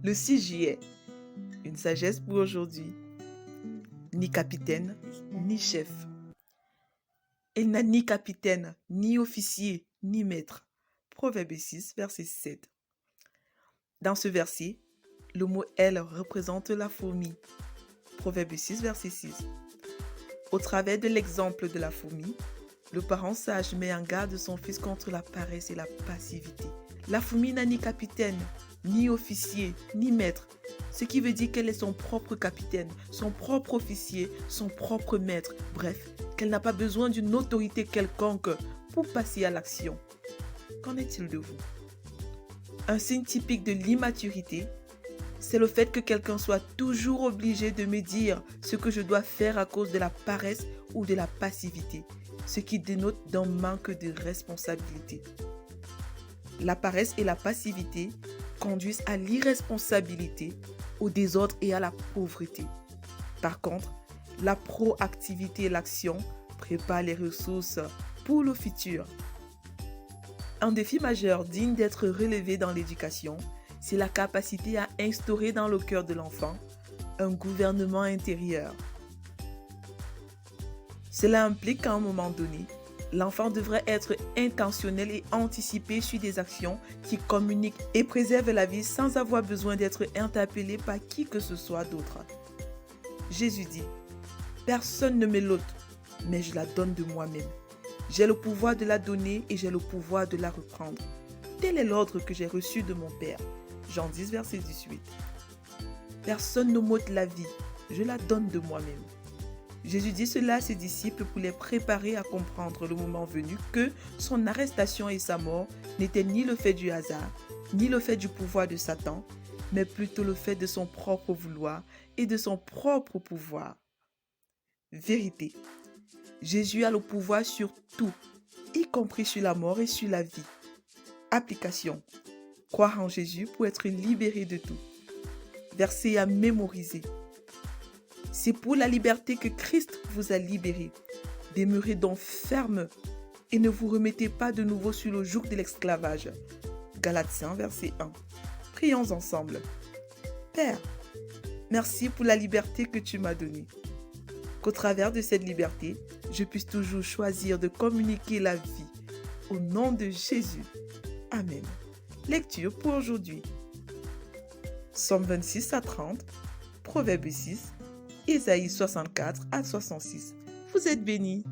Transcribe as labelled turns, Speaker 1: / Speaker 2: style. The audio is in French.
Speaker 1: Le 6 juillet, une sagesse pour aujourd'hui. Ni capitaine, ni chef. Elle n'a ni capitaine, ni officier, ni maître. Proverbe 6, verset 7. Dans ce verset, le mot « elle » représente la fourmi. Proverbe 6, verset 6. Au travers de l'exemple de la fourmi, le parent sage met en garde son fils contre la paresse et la passivité. La fourmi n'a ni capitaine, ni officier, ni maître, ce qui veut dire qu'elle est son propre capitaine, son propre officier, son propre maître, bref, qu'elle n'a pas besoin d'une autorité quelconque pour passer à l'action. Qu'en est-il de vous? Un signe typique de l'immaturité, c'est le fait que quelqu'un soit toujours obligé de me dire ce que je dois faire à cause de la paresse ou de la passivité, ce qui dénote d'un manque de responsabilité. La paresse et la passivité conduisent à l'irresponsabilité, au désordre et à la pauvreté. Par contre, la proactivité et l'action préparent les ressources pour le futur. Un défi majeur digne d'être relevé dans l'éducation, c'est la capacité à instaurer dans le cœur de l'enfant un gouvernement intérieur. Cela implique qu'à un moment donné, l'enfant devrait être intentionnel et anticiper sur des actions qui communiquent et préservent la vie sans avoir besoin d'être interpellé par qui que ce soit d'autre. Jésus dit, « Personne ne me l'ôte, mais je la donne de moi-même. J'ai le pouvoir de la donner et j'ai le pouvoir de la reprendre. Tel est l'ordre que j'ai reçu de mon Père. » Jean 10, verset 18. « Personne ne m'ôte la vie, je la donne de moi-même. » Jésus dit cela à ses disciples pour les préparer à comprendre le moment venu que son arrestation et sa mort n'étaient ni le fait du hasard, ni le fait du pouvoir de Satan, mais plutôt le fait de son propre vouloir et de son propre pouvoir. Vérité. Jésus a le pouvoir sur tout, y compris sur la mort et sur la vie. Application. Croire en Jésus pour être libéré de tout. Verset à mémoriser. C'est pour la liberté que Christ vous a libéré. Demeurez donc ferme et ne vous remettez pas de nouveau sur le joug de l'esclavage. Galatiens, verset 1. Prions ensemble. Père, merci pour la liberté que tu m'as donnée. Qu'au travers de cette liberté, je puisse toujours choisir de communiquer la vie. Au nom de Jésus. Amen. Lecture pour aujourd'hui. Psaume 26 à 30, Proverbe 6, Ésaïe 64 à 66. Vous êtes bénis.